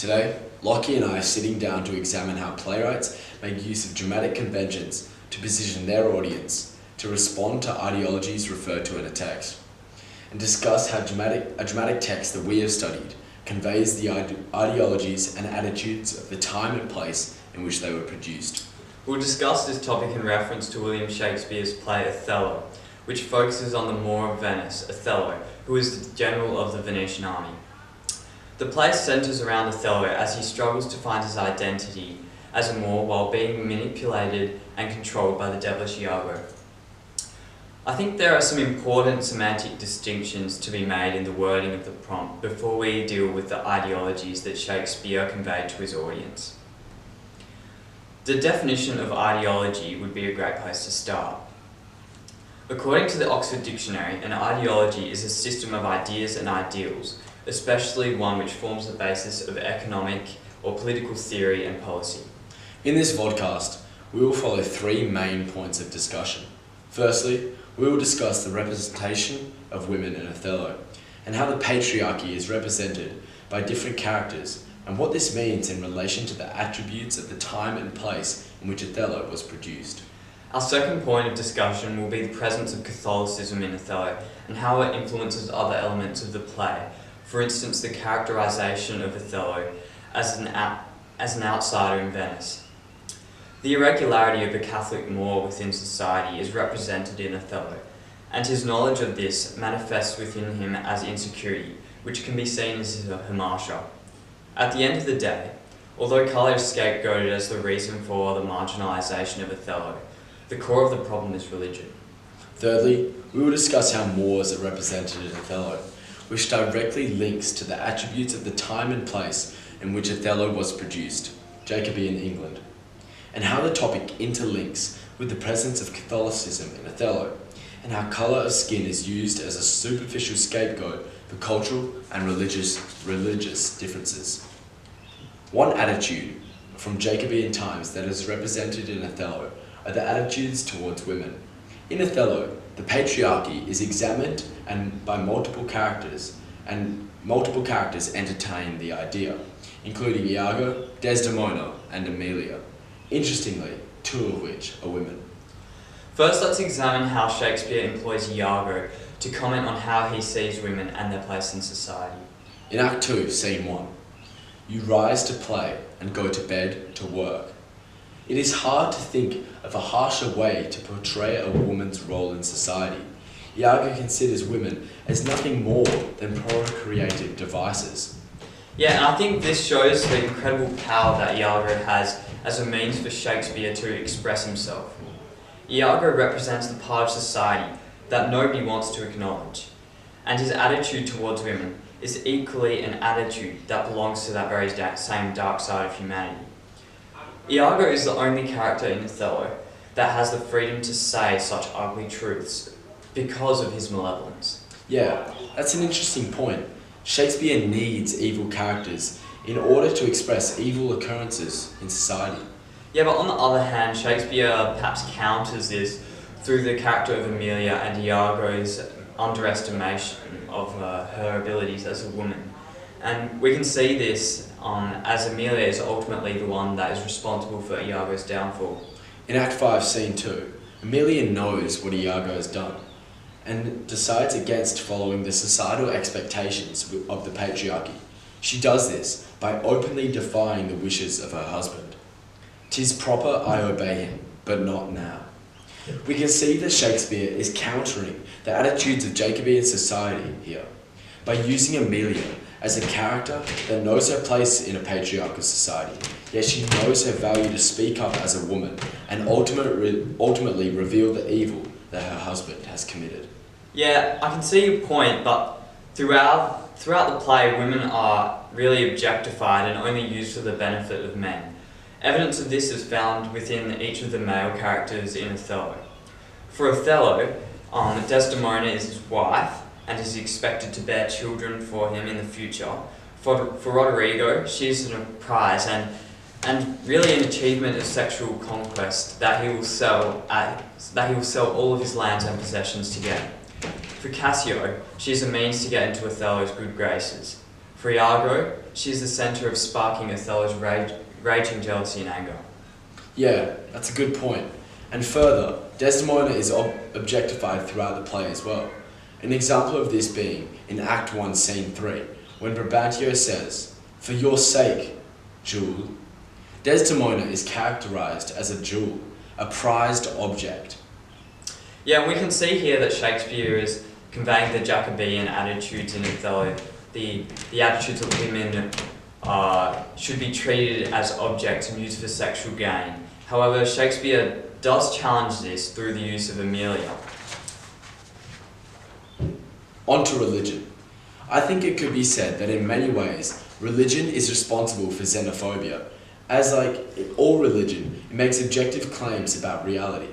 Today, Lockie and I are sitting down to examine how playwrights make use of dramatic conventions to position their audience to respond to ideologies referred to in a text, and discuss how a dramatic text that we have studied conveys the ideologies and attitudes of the time and place in which they were produced. We'll discuss this topic in reference to William Shakespeare's play Othello, which focuses on the Moor of Venice, Othello, who is the general of the Venetian army. The play centres around Othello as he struggles to find his identity as a Moor while being manipulated and controlled by the devilish Iago. I think there are some important semantic distinctions to be made in the wording of the prompt before we deal with the ideologies that Shakespeare conveyed to his audience. The definition of ideology would be a great place to start. According to the Oxford Dictionary, an ideology is a system of ideas and ideals, especially one which forms the basis of economic or political theory and policy. In this vodcast, we will follow three main points of discussion. Firstly, we will discuss the representation of women in Othello, and how the patriarchy is represented by different characters, and what this means in relation to the attributes of the time and place in which Othello was produced. Our second point of discussion will be the presence of Catholicism in Othello, and how it influences other elements of the play. For instance, the characterization of Othello as an outsider in Venice. The irregularity of the Catholic Moor within society is represented in Othello, and his knowledge of this manifests within him as insecurity, which can be seen as a hamartia. At the end of the day, although colour is scapegoated as the reason for the marginalisation of Othello, the core of the problem is religion. Thirdly, we will discuss how Moors are represented in Othello, which directly links to the attributes of the time and place in which Othello was produced, Jacobean England, and how the topic interlinks with the presence of Catholicism in Othello, and how colour of skin is used as a superficial scapegoat for cultural and religious differences. One attitude from Jacobean times that is represented in Othello are the attitudes towards women. In Othello, the patriarchy is examined and by multiple characters entertain the idea, including Iago, Desdemona, and Emilia. Interestingly, two of which are women. First, let's examine how Shakespeare employs Iago to comment on how he sees women and their place in society. In Act 2, Scene 1, you rise to play and go to bed to work. It is hard to think of a harsher way to portray a woman's role in society. Iago considers women as nothing more than procreative devices. Yeah, and I think this shows the incredible power that Iago has as a means for Shakespeare to express himself. Iago represents the part of society that nobody wants to acknowledge, and his attitude towards women is equally an attitude that belongs to that very same dark side of humanity. Iago is the only character in Othello that has the freedom to say such ugly truths because of his malevolence. Yeah, that's an interesting point. Shakespeare needs evil characters in order to express evil occurrences in society. Yeah, but on the other hand, Shakespeare perhaps counters this through the character of Emilia and Iago's underestimation of her abilities as a woman. And we can see this as Emilia is ultimately the one that is responsible for Iago's downfall. In Act 5, Scene 2, Emilia knows what Iago has done and decides against following the societal expectations of the patriarchy. She does this by openly defying the wishes of her husband. "'Tis proper I obey him, but not now." We can see that Shakespeare is countering the attitudes of Jacobean society here by using Emilia as a character that knows her place in a patriarchal society, yet she knows her value to speak up as a woman and ultimately reveal the evil that her husband has committed. Yeah, I can see your point, but throughout the play, women are really objectified and only used for the benefit of men. Evidence of this is found within each of the male characters in Othello. For Othello, Desdemona is his wife and is expected to bear children for him in the future. For Roderigo, she's a prize and really an achievement of sexual conquest that he will sell all of his lands and possessions to get. For Cassio, she is a means to get into Othello's good graces. For Iago, she is the centre of sparking Othello's raging jealousy and anger. Yeah, that's a good point. And further, Desdemona is objectified throughout the play as well. An example of this being in Act 1, Scene 3, when Brabantio says, "For your sake, jewel." Desdemona is characterised as a jewel, a prized object. Yeah, and we can see here that Shakespeare is conveying the Jacobean attitudes in Othello, the attitudes that women should be treated as objects and used for sexual gain. However, Shakespeare does challenge this through the use of Emilia. On to religion. I think it could be said that in many ways, religion is responsible for xenophobia. As like all religion, it makes objective claims about reality.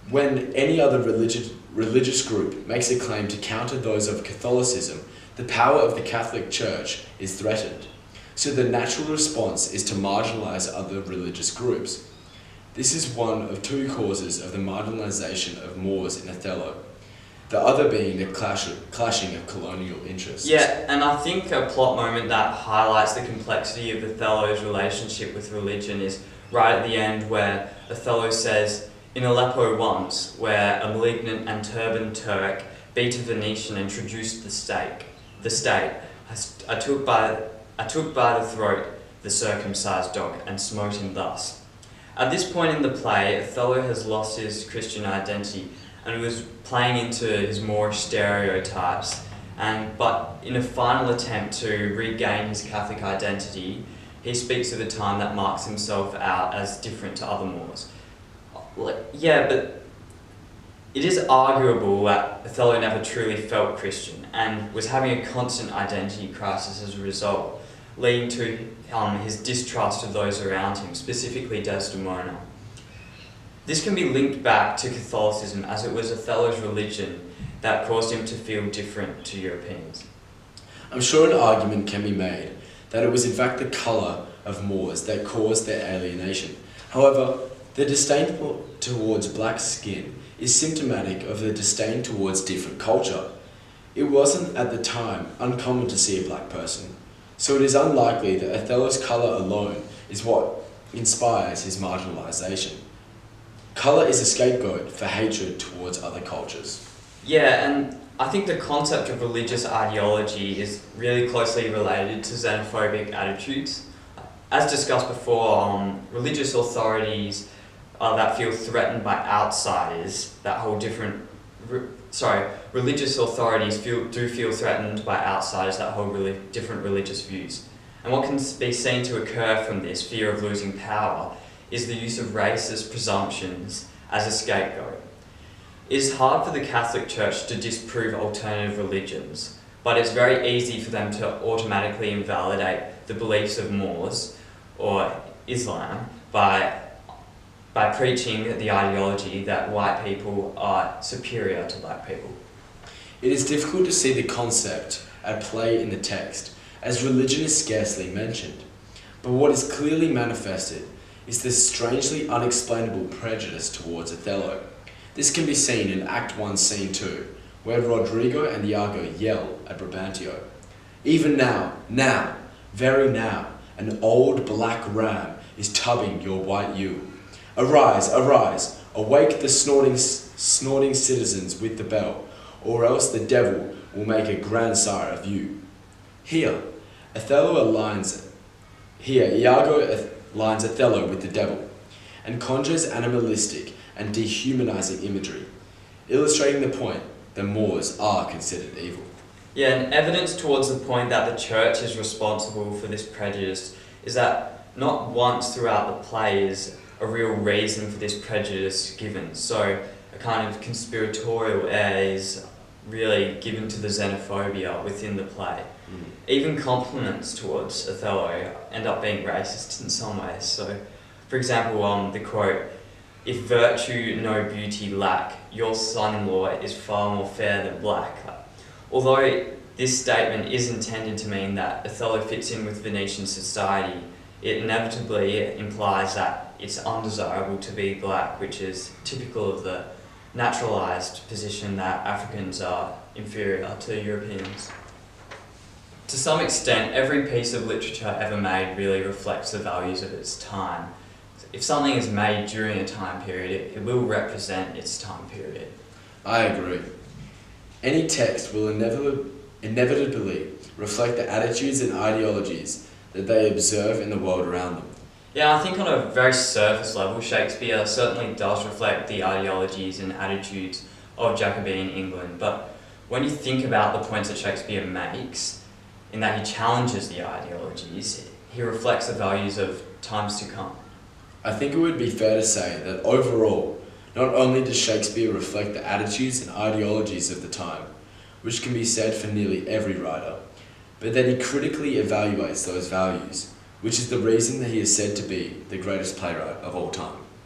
When any other religious group makes a claim to counter those of Catholicism, the power of the Catholic Church is threatened. So the natural response is to marginalize other religious groups. This is one of two causes of the marginalization of Moors in Othello, the other being the clashing of colonial interests. Yeah, and I think a plot moment that highlights the complexity of Othello's relationship with religion is right at the end, where Othello says, "In Aleppo once, where a malignant and turbaned Turk beat a Venetian and traduced the state, I took by the throat the circumcised dog and smote him thus." At this point in the play, Othello has lost his Christian identity and was playing into his Moorish stereotypes, but in a final attempt to regain his Catholic identity, he speaks of a time that marks himself out as different to other Moors. Yeah, but it is arguable that Othello never truly felt Christian and was having a constant identity crisis as a result, leading to his distrust of those around him, specifically Desdemona. This can be linked back to Catholicism, as it was Othello's religion that caused him to feel different to Europeans. I'm sure an argument can be made that it was in fact the colour of Moors that caused their alienation. However, the disdain towards black skin is symptomatic of the disdain towards different culture. It wasn't at the time uncommon to see a black person, so it is unlikely that Othello's colour alone is what inspires his marginalisation. Colour is a scapegoat for hatred towards other cultures. Yeah, and I think the concept of religious ideology is really closely related to xenophobic attitudes. As discussed before, religious authorities that feel threatened by outsiders that hold religious authorities do feel threatened by outsiders that hold different religious views. And what can be seen to occur from this fear of losing power is the use of racist presumptions as a scapegoat. It is hard for the Catholic Church to disprove alternative religions, but it's very easy for them to automatically invalidate the beliefs of Moors or Islam by preaching the ideology that white people are superior to black people. It is difficult to see the concept at play in the text, as religion is scarcely mentioned. But what is clearly manifested is this strangely unexplainable prejudice towards Othello. This can be seen in Act 1, Scene 2, where Rodrigo and Iago yell at Brabantio, "Even now, very now, an old black ram is tubbing your white ewe. Arise, arise, awake the snorting citizens with the bell, or else the devil will make a grandsire of you." Here, Iago aligns Othello with the devil, and conjures animalistic and dehumanizing imagery, illustrating the point that Moors are considered evil. Yeah, and evidence towards the point that the church is responsible for this prejudice is that not once throughout the play is a real reason for this prejudice given. So a kind of conspiratorial air is really given to the xenophobia within the play. Even compliments towards Othello end up being racist in some ways. So, for example, the quote, "If virtue no beauty lack, your son-in-law is far more fair than black." Although this statement is intended to mean that Othello fits in with Venetian society, it inevitably implies that it's undesirable to be black, which is typical of the naturalised position that Africans are inferior to Europeans. To some extent, every piece of literature ever made really reflects the values of its time. If something is made during a time period, it will represent its time period. I agree. Any text will inevitably reflect the attitudes and ideologies that they observe in the world around them. Yeah, I think on a very surface level, Shakespeare certainly does reflect the ideologies and attitudes of Jacobean England, but when you think about the points that Shakespeare makes, in that he challenges the ideologies, he reflects the values of times to come. I think it would be fair to say that overall, not only does Shakespeare reflect the attitudes and ideologies of the time, which can be said for nearly every writer, but that he critically evaluates those values, which is the reason that he is said to be the greatest playwright of all time.